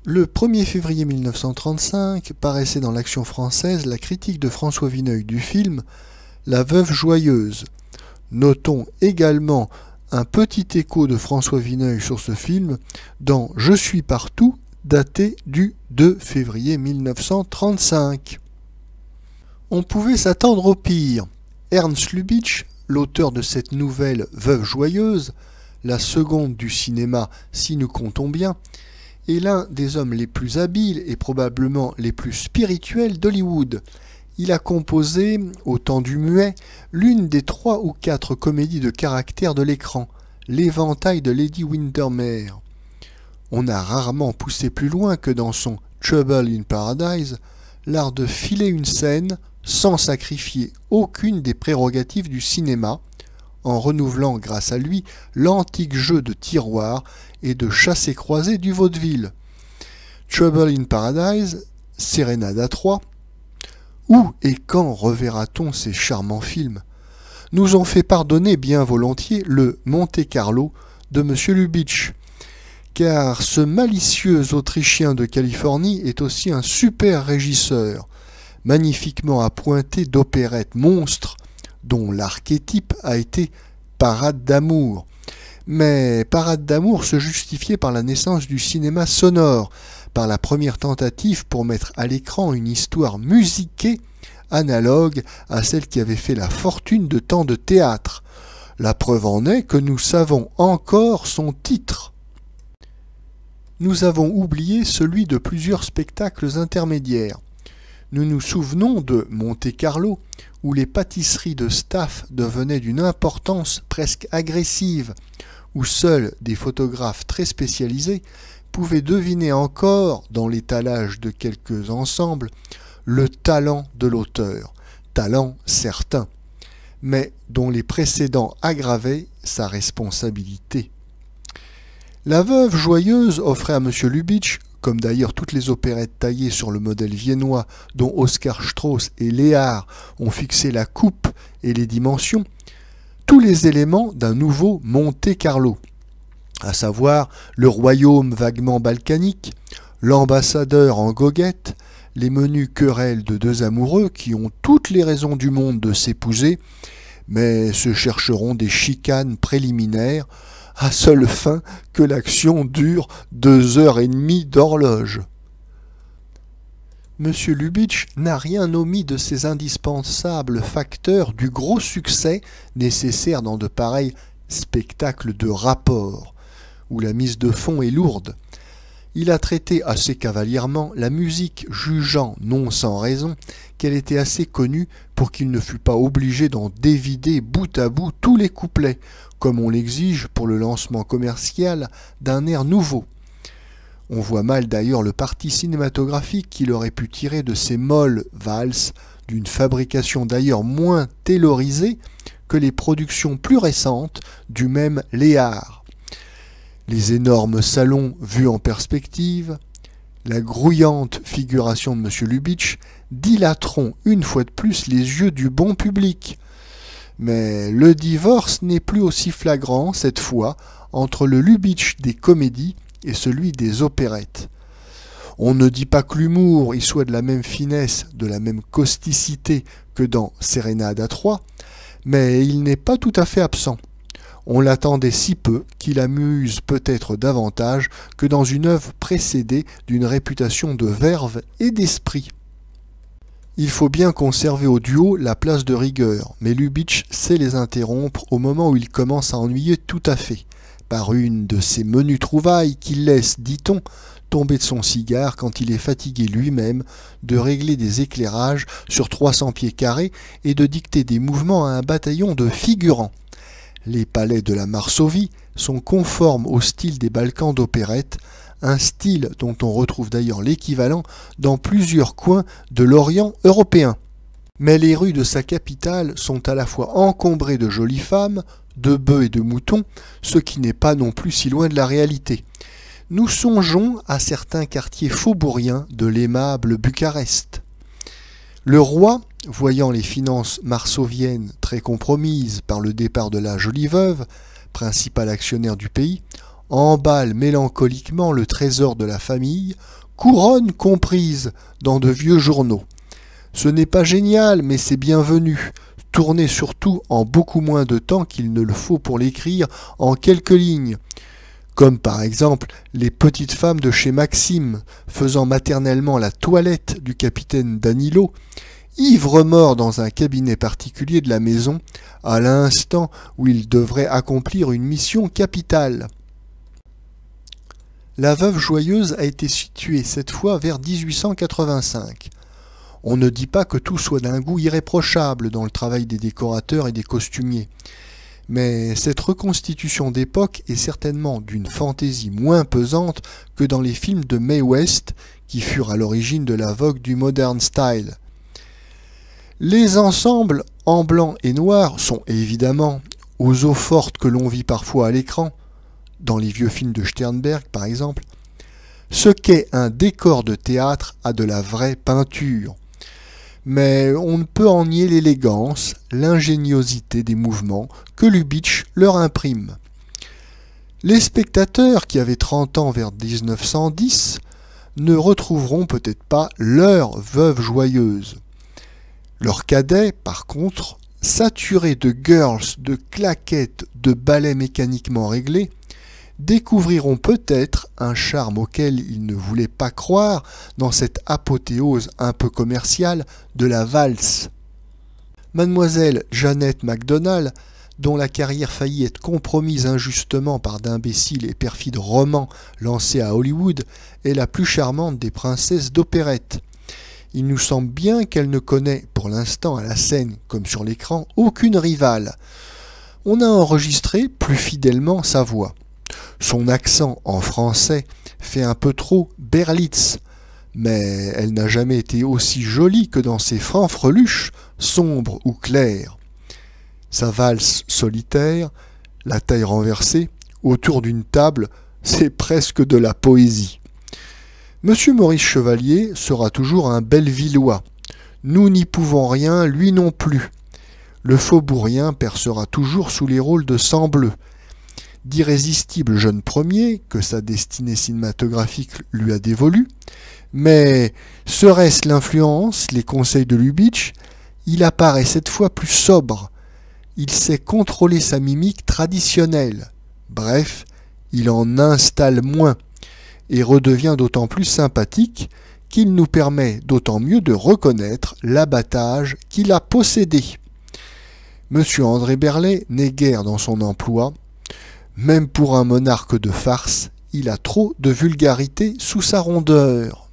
Le 1er février 1935 paraissait dans l'Action française la critique de François Vineuil du film La Veuve joyeuse. Notons également un petit écho de François Vineuil sur ce film dans Je suis partout, daté du 2 février 1935. On pouvait s'attendre au pire. Ernst Lubitsch, l'auteur de cette nouvelle Veuve joyeuse, la seconde du cinéma si nous comptons bien, est l'un des hommes les plus habiles et probablement les plus spirituels d'Hollywood. Il a composé, au temps du muet, l'une des 3 ou 4 comédies de caractère de l'écran, L'éventail de Lady Windermere. On a rarement poussé plus loin que dans son Trouble in Paradise, l'art de filer une scène sans sacrifier aucune des prérogatives du cinéma, en renouvelant grâce à lui l'antique jeu de tiroir et de chassé-croisé du vaudeville. Trouble in Paradise, Sérénade à 3. Où et quand reverra-t-on ces charmants films? Nous ont fait pardonner bien volontiers le Monte-Carlo de M. Lubitsch, car ce malicieux Autrichien de Californie est aussi un super régisseur, magnifiquement appointé d'opérettes monstres, dont l'archétype a été Parade d'amour. Mais Parade d'amour se justifiait par la naissance du cinéma sonore, par la première tentative pour mettre à l'écran une histoire musiquée analogue à celle qui avait fait la fortune de tant de théâtre. La preuve en est que nous savons encore son titre. Nous avons oublié celui de plusieurs spectacles intermédiaires. Nous nous souvenons de Monte-Carlo, où les pâtisseries de staff devenaient d'une importance presque agressive, où seuls des photographes très spécialisés pouvaient deviner encore, dans l'étalage de quelques ensembles, le talent de l'auteur, talent certain, mais dont les précédents aggravaient sa responsabilité. La Veuve joyeuse offrait à M. Lubitsch, comme d'ailleurs toutes les opérettes taillées sur le modèle viennois dont Oskar Strauss et Léard ont fixé la coupe et les dimensions, tous les éléments d'un nouveau Monte-Carlo, à savoir le royaume vaguement balkanique, l'ambassadeur en goguette, les menues querelles de 2 amoureux qui ont toutes les raisons du monde de s'épouser, mais se chercheront des chicanes préliminaires, à seule fin que l'action dure 2h30 d'horloge. M. Lubitsch n'a rien omis de ces indispensables facteurs du gros succès nécessaire dans de pareils spectacles de rapport, où la mise de fond est lourde. Il a traité assez cavalièrement la musique, jugeant, non sans raison, qu'elle était assez connue pour qu'il ne fût pas obligé d'en dévider bout à bout tous les couplets, comme on l'exige pour le lancement commercial d'un air nouveau. On voit mal d'ailleurs le parti cinématographique qu'il aurait pu tirer de ces molles valses, d'une fabrication d'ailleurs moins taylorisée que les productions plus récentes du même Léard. Les énormes salons vus en perspective, la grouillante figuration de M. Lubitsch dilateront une fois de plus les yeux du bon public. Mais le divorce n'est plus aussi flagrant, cette fois, entre le Lubitsch des comédies et celui des opérettes. On ne dit pas que l'humour y soit de la même finesse, de la même causticité que dans Sérénade à 3, mais il n'est pas tout à fait absent. On l'attendait si peu qu'il amuse peut-être davantage que dans une œuvre précédée d'une réputation de verve et d'esprit. Il faut bien conserver au duo la place de rigueur, mais Lubitsch sait les interrompre au moment où il commence à ennuyer tout à fait, par une de ces menues trouvailles qu'il laisse, dit-on, tomber de son cigare quand il est fatigué lui-même de régler des éclairages sur 300 pieds carrés et de dicter des mouvements à un bataillon de figurants. Les palais de la Varsovie sont conformes au style des Balkans d'opérette, un style dont on retrouve d'ailleurs l'équivalent dans plusieurs coins de l'Orient européen. Mais les rues de sa capitale sont à la fois encombrées de jolies femmes, de bœufs et de moutons, ce qui n'est pas non plus si loin de la réalité. Nous songeons à certains quartiers faubouriens de l'aimable Bucarest. Le roi, voyant les finances marsoviennes très compromises par le départ de la jolie veuve, principal actionnaire du pays, emballe mélancoliquement le trésor de la famille, couronne comprise dans de vieux journaux. Ce n'est pas génial, mais c'est bienvenu, tourné surtout en beaucoup moins de temps qu'il ne le faut pour l'écrire en quelques lignes, comme par exemple les petites femmes de chez Maxime, faisant maternellement la toilette du capitaine Danilo, ivre-mort dans un cabinet particulier de la maison, à l'instant où il devrait accomplir une mission capitale. La Veuve joyeuse a été située cette fois vers 1885. On ne dit pas que tout soit d'un goût irréprochable dans le travail des décorateurs et des costumiers, mais cette reconstitution d'époque est certainement d'une fantaisie moins pesante que dans les films de Mae West qui furent à l'origine de la vogue du modern style. Les ensembles en blanc et noir sont évidemment aux eaux fortes que l'on vit parfois à l'écran, dans les vieux films de Sternberg par exemple. Ce qu'est un décor de théâtre a de la vraie peinture, mais on ne peut en nier l'élégance, l'ingéniosité des mouvements que Lubitsch leur imprime. Les spectateurs qui avaient 30 ans vers 1910 ne retrouveront peut-être pas leur Veuve joyeuse. Leurs cadets, par contre, saturés de girls, de claquettes, de ballets mécaniquement réglés, découvriront peut-être un charme auquel ils ne voulaient pas croire dans cette apothéose un peu commerciale de la valse. Mademoiselle Jeannette MacDonald, dont la carrière faillit être compromise injustement par d'imbéciles et perfides romans lancés à Hollywood, est la plus charmante des princesses d'opérette. Il nous semble bien qu'elle ne connaît, pour l'instant à la scène comme sur l'écran, aucune rivale. On a enregistré plus fidèlement sa voix. Son accent en français fait un peu trop Berlitz, mais elle n'a jamais été aussi jolie que dans ses fanfreluches, sombres ou clairs. Sa valse solitaire, la taille renversée, autour d'une table, c'est presque de la poésie. Monsieur Maurice Chevalier sera toujours un Bellevillois. Nous n'y pouvons rien, lui non plus. Le faubourien percera toujours sous les rôles de sang bleu. D'irrésistible jeune premier, que sa destinée cinématographique lui a dévolu, mais serait-ce l'influence, les conseils de Lubitsch? Il apparaît cette fois plus sobre. Il sait contrôler sa mimique traditionnelle. Bref, il en installe moins et redevient d'autant plus sympathique qu'il nous permet d'autant mieux de reconnaître l'abattage qu'il a possédé. Monsieur André Berlet n'est guère dans son emploi. Même pour un monarque de farce, il a trop de vulgarité sous sa rondeur.